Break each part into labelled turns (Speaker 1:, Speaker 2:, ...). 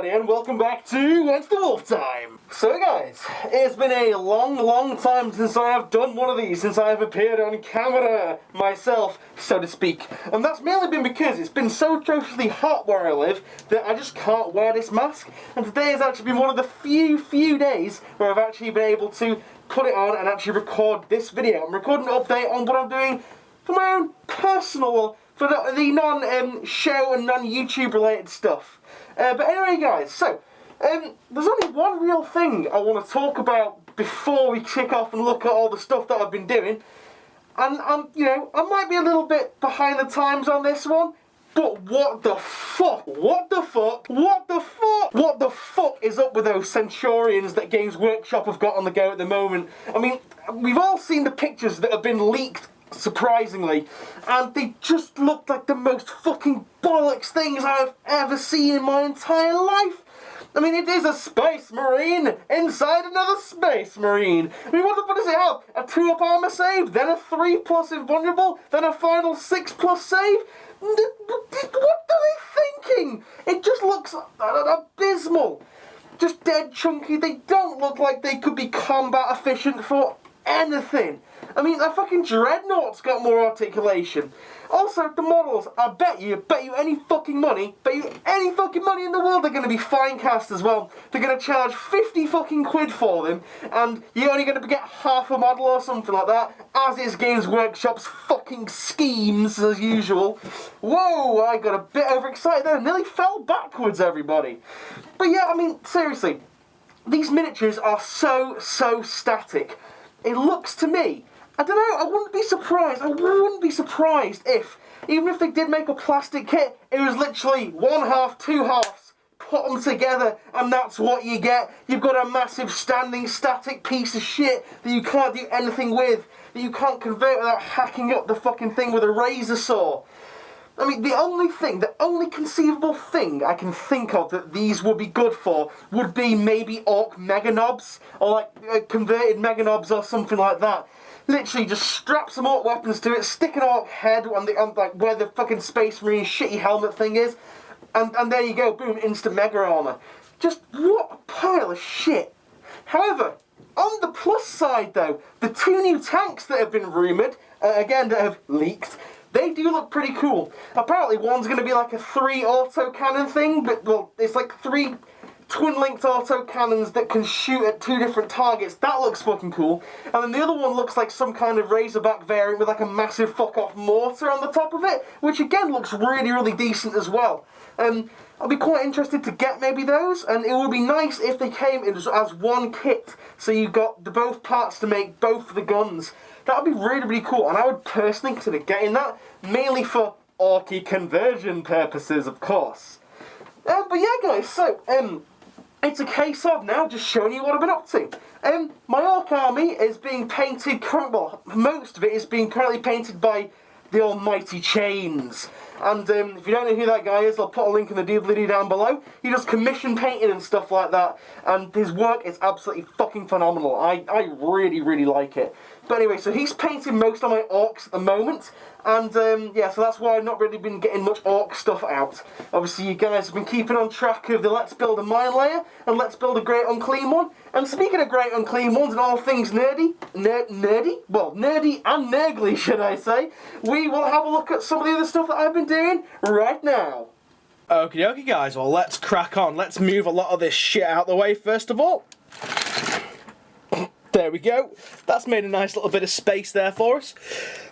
Speaker 1: And welcome back to When's the Wolf Time. So guys, it's been a long time since I have done one of these, since I have appeared on camera myself, so to speak. And that's mainly been because it's been so atrociously hot where I live that I just can't wear this mask. And today has actually been one of the few days where I've actually been able to put it on and actually record this video. I'm recording an update on what I'm doing for my own personal, for the non-show and non-YouTube related stuff. But anyway guys, so, there's only one real thing I want to talk about before we kick off and look at all the stuff that I've been doing. And, you know, I might be a little bit behind the times on this one, but what the fuck? What the fuck? What the fuck? What the fuck is up with those Centurions that Games Workshop have got on the go at the moment? I mean, we've all seen the pictures that have been leaked, surprisingly, and they just look like the most fucking bollocks things I've ever seen in my entire life. I mean, it is a Space Marine inside another Space Marine. I mean, what does it have? A 2-up armor save, then a 3+ invulnerable, then a final 6+ save? What are they thinking? It just looks abysmal. Just dead chunky. They don't look like they could be combat efficient for anything. I mean, that fucking Dreadnought's got more articulation. Also, the models, I bet you any fucking money in the world they're going to be fine cast as well. They're going to charge 50 fucking quid for them, and you're only going to get half a model or something like that, as is Games Workshop's fucking schemes, as usual. Whoa, I got a bit overexcited there, nearly fell backwards, everybody. But yeah, I mean, seriously, these miniatures are so static. It looks to me, I don't know, I wouldn't be surprised if, even if they did make a plastic kit, it was literally 1/2, 2 halves, put them together, and that's what you get. You've got a massive standing static piece of shit that you can't do anything with, that you can't convert without hacking up the fucking thing with a razor saw. I mean, the only conceivable thing I can think of that these would be good for would be maybe Orc Meganobs, or like converted Meganobs or something like that. Literally just strap some Orc weapons to it, stick an Orc head on like where the fucking Space Marine shitty helmet thing is, and there you go, boom, instant Mega Armor. Just what a pile of shit. However, on the plus side though, the 2 new tanks that have been rumoured, again that have leaked, they do look pretty cool. Apparently one's going to be like a 3 autocannon thing, but well, it's like 3 twin-linked autocannons that can shoot at 2 different targets. That looks fucking cool. And then the other one looks like some kind of Razorback variant with like a massive fuck-off mortar on the top of it, which again looks really decent as well. I'll be quite interested to get maybe those, and it would be nice if they came in as one kit, so you got the both parts to make both the guns. That would be really cool, and I would personally consider getting that, mainly for Orky conversion purposes, of course. But yeah, guys, so, it's a case of now just showing you what I've been up to. My Orc army is being painted, well, most of it is being currently painted by the almighty Chains. And if you don't know who that guy is, I'll put a link in the doobly-doo down below. He does commission painting and stuff like that, and his work is absolutely fucking phenomenal. I really like it. But anyway, so he's painting most of my Orcs at the moment, and yeah, so that's why I've not really been getting much Orc stuff out. Obviously, you guys have been keeping on track of the Let's Build a Mine Layer, and Let's Build a Great Unclean One. And speaking of Great Unclean Ones and all things nerdy, well, nerdy and nergly, should I say, we will have a look at some of the other stuff that I've been doing right now.
Speaker 2: Okie dokie guys, well let's crack on. Let's move a lot of this shit out the way first of all. There we go. That's made a nice little bit of space there for us.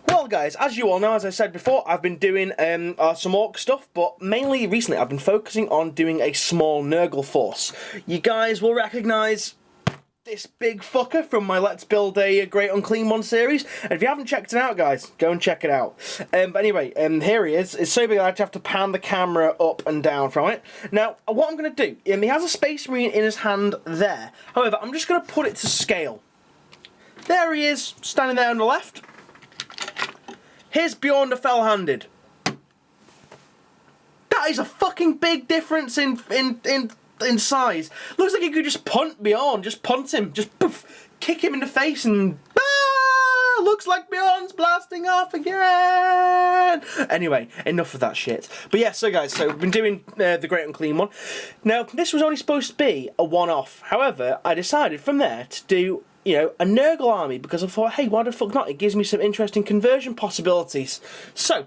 Speaker 2: Well guys, as you all know, as I said before, I've been doing some Orc stuff, but mainly recently I've been focusing on doing a small Nergal Force. You guys will recognise this big fucker from my Let's Build a Great Unclean One series. And if you haven't checked it out, guys, go and check it out. But anyway, here he is. It's so big I have to pan the camera up and down from it. Now, what I'm going to do, he has a Space Marine in his hand there. However, I'm just going to put it to scale. There he is, standing there on the left. Here's Bjorn the Fell-Handed. That is a fucking big difference in size. Looks like you could just punt Bjorn, just punt him, just poof, kick him in the face and looks like Bjorn's blasting off again. Anyway, enough of that shit. But yeah, so guys, so we've been doing the Great Unclean One. Now, this was only supposed to be a one-off. However, I decided from there to do, you know, a Nergal army because I thought, hey, why the fuck not? It gives me some interesting conversion possibilities. So,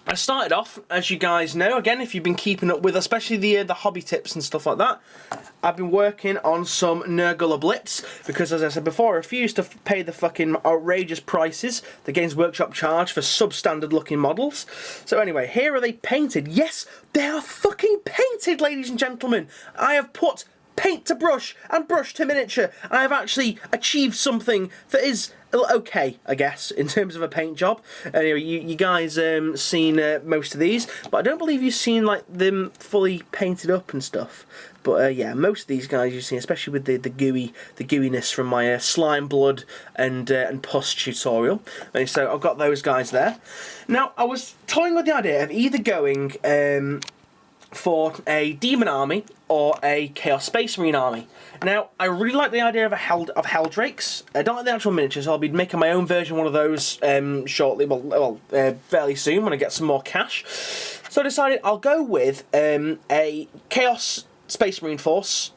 Speaker 2: I started off, as you guys know, again, if you've been keeping up with, especially the hobby tips and stuff like that, I've been working on some Nergal Blitz, because as I said before, I refuse to pay the fucking outrageous prices the Games Workshop charge for substandard looking models. So anyway, here are they painted. Yes, they are fucking painted, ladies and gentlemen. I have put paint to brush and brush to miniature. I have actually achieved something that is okay, I guess, in terms of a paint job. Anyway, you guys seen most of these, but I don't believe you've seen like them fully painted up and stuff. But yeah, most of these guys you've seen, especially with the gooiness from my slime blood and pus tutorial. And so I've got those guys there. Now I was toying with the idea of either going for a demon army or a Chaos Space Marine army. Now, I really like the idea of Helldrakes. I don't like the actual miniatures, so I'll be making my own version of one of those shortly, fairly soon when I get some more cash. So I decided I'll go with a Chaos Space Marine force,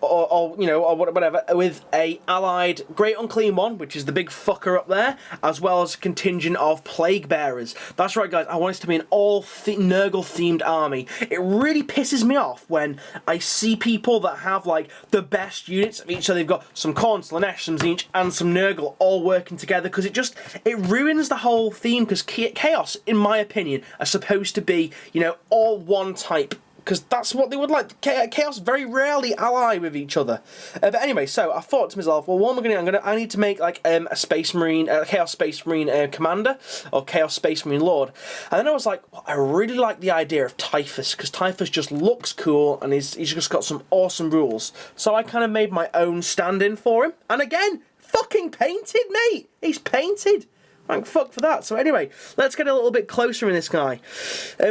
Speaker 2: or you know, or whatever, with a allied Great Unclean One, which is the big fucker up there, as well as a contingent of Plague Bearers. That's right, guys, I want it to be an all Nergal themed army. It really pisses me off when I see people that have like the best units of each. So they've got some Khorne, Slaanesh, some Tzeentch, and some Nergal all working together, because it ruins the whole theme. Because Chaos, in my opinion, are supposed to be, you know, all one type, because that's what they would like. Chaos very rarely ally with each other. But anyway, so I thought to myself, well, what am I going to do? I need to make like a Space Marine, Chaos Space Marine Commander, or Chaos Space Marine Lord. And then I was like, well, I really like the idea of Typhus, because Typhus just looks cool, and he's just got some awesome rules. So I kind of made my own stand-in for him. And again, fucking painted, mate! He's painted! Thank fuck for that. So anyway, let's get a little bit closer in this guy.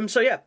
Speaker 2: So yeah.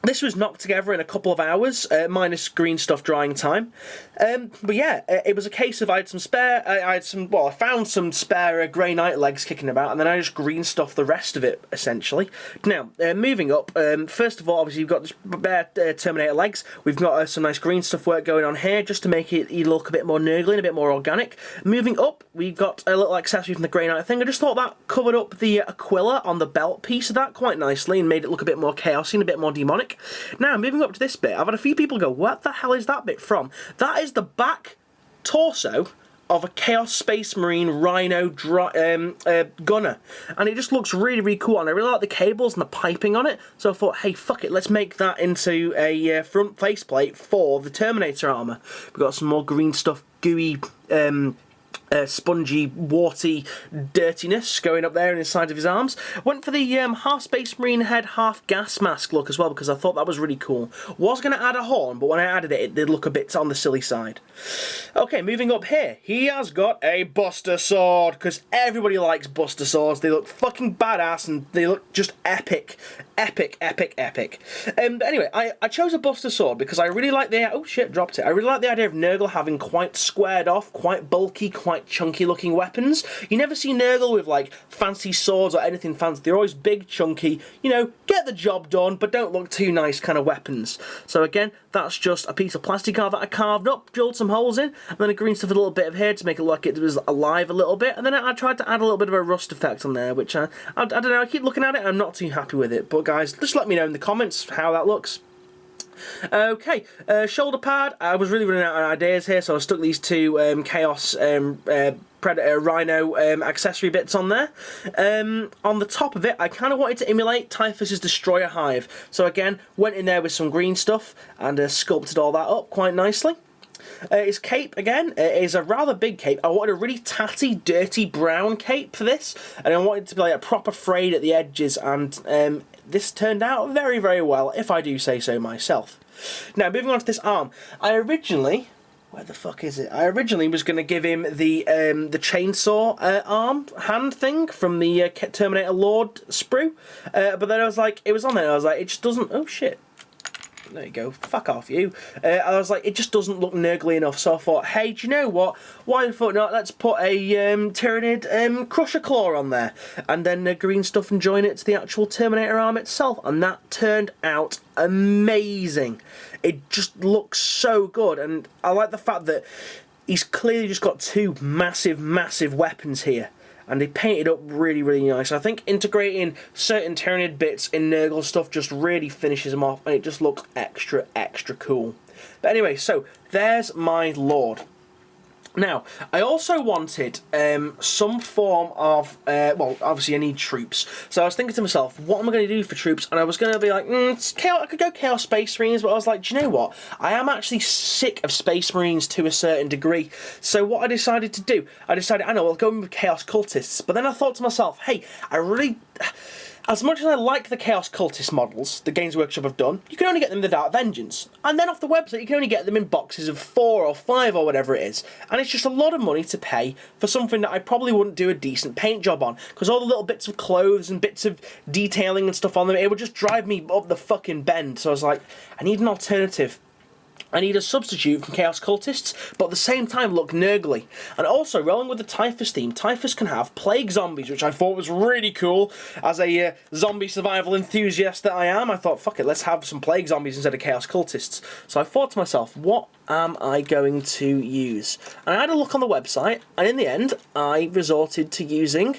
Speaker 2: This was knocked together in a couple of hours, minus green stuff drying time. But yeah, it was a case of I found some spare Grey Knight legs kicking about, and then I just green stuffed the rest of it, essentially. Now, moving up, first of all, obviously you've got bare Terminator legs. We've got some nice green stuff work going on here, just to make it look a bit more Nergal, a bit more organic. Moving up, we've got a little accessory from the Grey Knight thing. I just thought that covered up the Aquila on the belt piece of that quite nicely, and made it look a bit more chaosy and a bit more demonic. Now, moving up to this bit, I've had a few people go, what the hell is that bit from? That is the back torso of a Chaos Space Marine Rhino gunner. And it just looks really, really cool. And I really like the cables and the piping on it. So I thought, hey, fuck it, let's make that into a front faceplate for the Terminator armour. We've got some more green stuff, gooey, spongy, warty dirtiness going up there in the side of his arms. Went for the half Space Marine head, half gas mask look as well, because I thought that was really cool. Was going to add a horn, but when I added it, it did look a bit on the silly side. Okay, moving up here. He has got a Buster Sword, because everybody likes Buster Swords. They look fucking badass, and they look just epic. Epic, epic, epic. But anyway, I chose a Buster Sword because I really like the... Oh shit, dropped it. I really like the idea of Nergal having quite squared off, quite bulky, quite chunky looking weapons. You never see Nergal with like fancy swords or anything fancy. They're always big, chunky, you know, get the job done, but don't look too nice kind of weapons. So again, that's just a piece of plastic art that I carved up, drilled some holes in, and then I green stuff a little bit of here to make it look like it was alive a little bit, and then I tried to add a little bit of a rust effect on there, which I don't know, I keep looking at it and I'm not too happy with it. But guys, just let me know in the comments how that looks. Okay, shoulder pad. I was really running out of ideas here, so I stuck these two Chaos Predator Rhino accessory bits on there. On the top of it, I kind of wanted to emulate Typhus's Destroyer Hive. So again, went in there with some green stuff and sculpted all that up quite nicely. His cape, again, is a rather big cape. I wanted a really tatty, dirty brown cape for this, and I wanted it to be like a proper frayed at the edges, and this turned out very, very well, if I do say so myself. Now, moving on to this arm. I originally... Where the fuck is it? I originally was going to give him the chainsaw arm hand thing from the Terminator Lord sprue, but then I was like, it was on there, and I was like, it just doesn't... Oh, shit. There you go. Fuck off, you. I was like, it just doesn't look Nergly enough, so I thought, hey, do you know what? Why the fuck not? Let's put a Tyranid Crusher Claw on there, and then green stuff and join it to the actual Terminator arm itself, and that turned out amazing. It just looks so good, and I like the fact that he's clearly just got two massive, massive weapons here. And they painted up really, really nice. I think integrating certain Tyranid bits in Nergal stuff just really finishes them off, and it just looks extra, extra cool. But anyway, so there's my Lord. Now, I also wanted some form of, well, obviously I need troops. So I was thinking to myself, what am I going to do for troops? And I was going to be like, I could go Chaos Space Marines, but I was like, do you know what? I am actually sick of Space Marines to a certain degree. So what I decided to do, I know, I'll go with Chaos Cultists. But then I thought to myself, hey, as much as I like the Chaos Cultist models the Games Workshop have done, you can only get them in the Dark Vengeance. And then off the website, you can only get them in boxes of 4 or 5 or whatever it is. And it's just a lot of money to pay for something that I probably wouldn't do a decent paint job on. Because all the little bits of clothes and bits of detailing and stuff on them, it would just drive me up the fucking bend. So I was like, I need an alternative. I need a substitute from Chaos Cultists, but at the same time look Nergly. And also, rolling with the Typhus theme, Typhus can have Plague Zombies, which I thought was really cool. As a zombie survival enthusiast that I am, I thought, fuck it, let's have some Plague Zombies instead of Chaos Cultists. So I thought to myself, what am I going to use? And I had a look on the website, and in the end, I resorted to using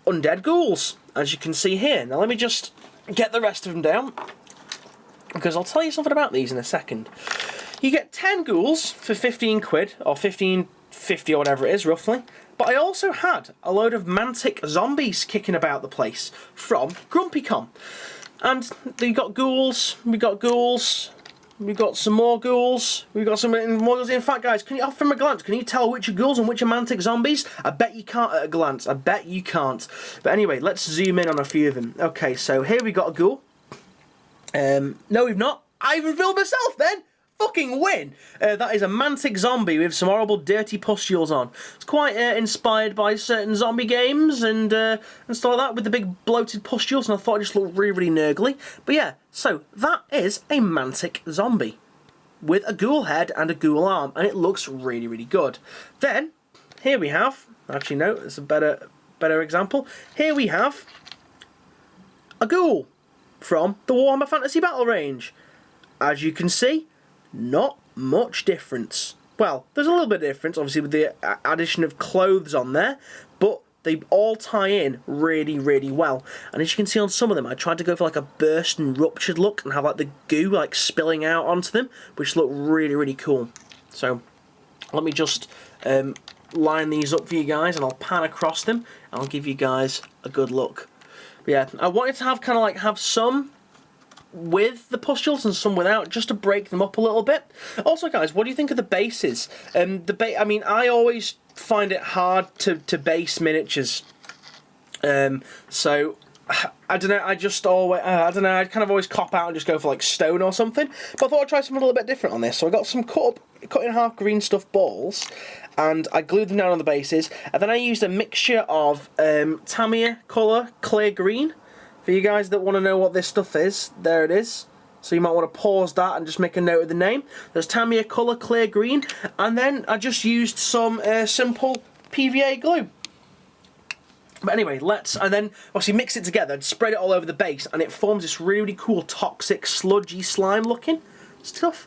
Speaker 2: Undead Ghouls, as you can see here. Now let me just get the rest of them down, because I'll tell you something about these in a second. You get 10 ghouls for 15 quid, or 15.50 or whatever it is, roughly. But I also had a load of Mantic zombies kicking about the place from GrumpyCon. And we got ghouls, we got some more ghouls, we got some more ghouls. In fact, guys, can you, from a glance, can you tell which are ghouls and which are Mantic zombies? I bet you can't at a glance, I bet you can't. But anyway, let's zoom in on a few of them. Okay, so here we got a ghoul. No, we've not. I revealed myself then. Fucking win. That is a Mantic zombie with some horrible dirty pustules on. It's quite inspired by certain zombie games and stuff like that with the big bloated pustules, and I thought it just looked really, really Nergly. But yeah, so that is a Mantic zombie with a ghoul head and a ghoul arm, and it looks really, really good. Then, here we have, actually no, it's a better example. Here we have a ghoul from the Warhammer Fantasy Battle range. As you can see, not much difference. Well, there's a little bit of difference, obviously, with the addition of clothes on there, but they all tie in really, really well. And as you can see on some of them, I tried to go for like a burst and ruptured look and have like the goo like spilling out onto them, which look really, really cool. So, let me just line these up for you guys, and I'll pan across them, and I'll give you guys a good look. But yeah, I wanted to have some with the pustules and some without, just to break them up a little bit. Also, guys, what do you think of the bases? I mean, I always find it hard to base miniatures. So I don't know. I kind of always cop out and just go for like stone or something. But I thought I'd try something a little bit different on this. So I got some cut in half green stuff balls, and I glued them down on the bases. And then I used a mixture of Tamiya colour clear green. For you guys that want to know what this stuff is, there it is. So you might want to pause that and just make a note of the name. There's Tamiya colour clear green, and then I just used some simple PVA glue. But anyway, and then obviously mix it together and spread it all over the base, and it forms this really cool toxic sludgy slime looking stuff.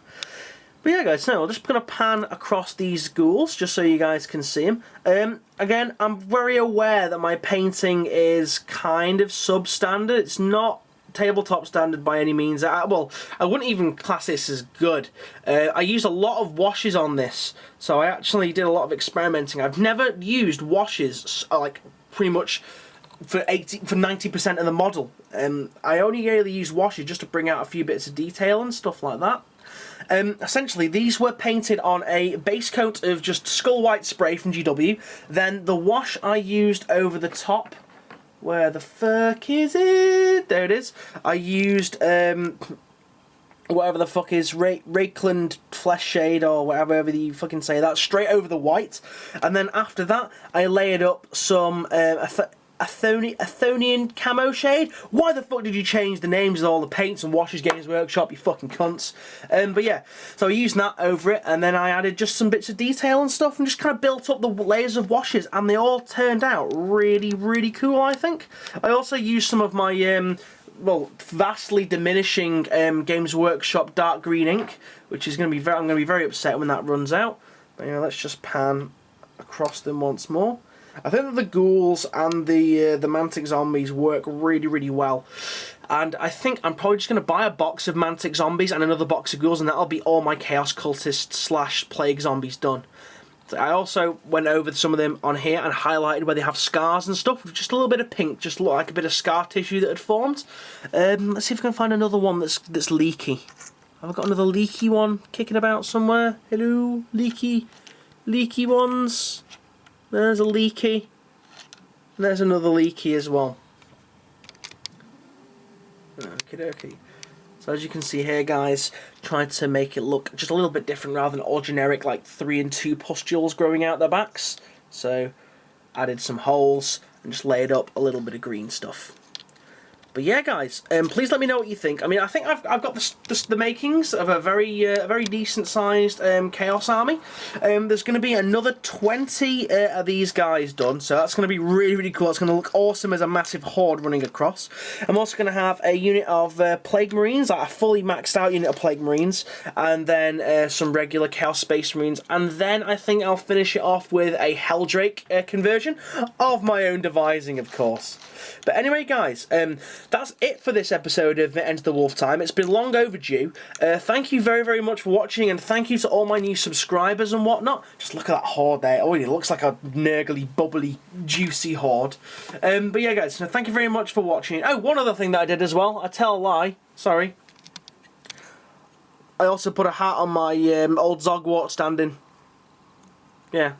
Speaker 2: But yeah, guys, so I'm just going to pan across these ghouls just so you guys can see them. Again, I'm very aware that my painting is kind of substandard. It's not tabletop standard by any means. Well, I wouldn't even class this as good. I used a lot of washes on this, so I actually did a lot of experimenting. I've never used washes like pretty much for 90% of the model. I only really use washes just to bring out a few bits of detail and stuff like that. Essentially, these were painted on a base coat of just Skull White spray from GW. Then the wash I used over the top. Where the fuck is it? There it is. I used whatever the fuck is Rakeland Flesh Shade or whatever you fucking say that, straight over the white. And then after that, I layered up some Athonian camo shade. Why the fuck did you change the names of all the paints and washes Games Workshop, you fucking cunts? But yeah, so I used that over it, and then I added just some bits of detail and stuff, and just kind of built up the layers of washes, and they all turned out really, really cool, I think. I also used some of my well, vastly diminishing Games Workshop dark green ink, which is going to be I'm going to be very upset when that runs out. But yeah, let's just pan across them once more. I think that the ghouls and the Mantic zombies work really, really well. And I think I'm probably just going to buy a box of Mantic zombies and another box of ghouls, and that'll be all my Chaos Cultist / Plague zombies done. So I also went over some of them on here and highlighted where they have scars and stuff with just a little bit of pink, just look like a bit of scar tissue that had formed. Let's see if we can find another one that's leaky. Have I got another leaky one kicking about somewhere? Hello, leaky ones. There's a leaky. And there's another leaky as well. Okie dokie. So as you can see here, guys, tried to make it look just a little bit different rather than all generic, like 3 and 2 pustules growing out their backs. So added some holes and just layered up a little bit of green stuff. But yeah, guys, please let me know what you think. I mean, I think I've got the makings of a very decent-sized Chaos Army. There's going to be another 20 of these guys done, so that's going to be really, really cool. It's going to look awesome as a massive horde running across. I'm also going to have a unit of Plague Marines, like a fully maxed out unit of Plague Marines, and then some regular Chaos Space Marines, and then I think I'll finish it off with a Helldrake conversion of my own devising, of course. But anyway, guys, that's it for this episode of Enter the Wolf Time. It's been long overdue. Thank you very, very much for watching, and thank you to all my new subscribers and whatnot. Just look at that horde there. Oh, it looks like a nergly, bubbly, juicy horde. But yeah, guys, so thank you very much for watching. Oh, one other thing that I did as well. I tell a lie. Sorry. I also put a hat on my old Zogwart standing. Yeah.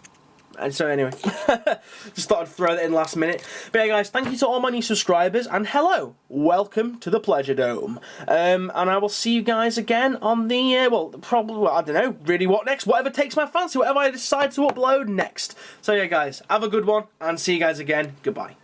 Speaker 2: And so anyway, just thought I'd throw that in last minute. But yeah, guys, thank you to all my new subscribers, and hello, welcome to the Pleasure Dome. And I will see you guys again on the, well, probably, I don't know, really what next? Whatever takes my fancy, whatever I decide to upload next. So yeah, guys, have a good one, and see you guys again. Goodbye.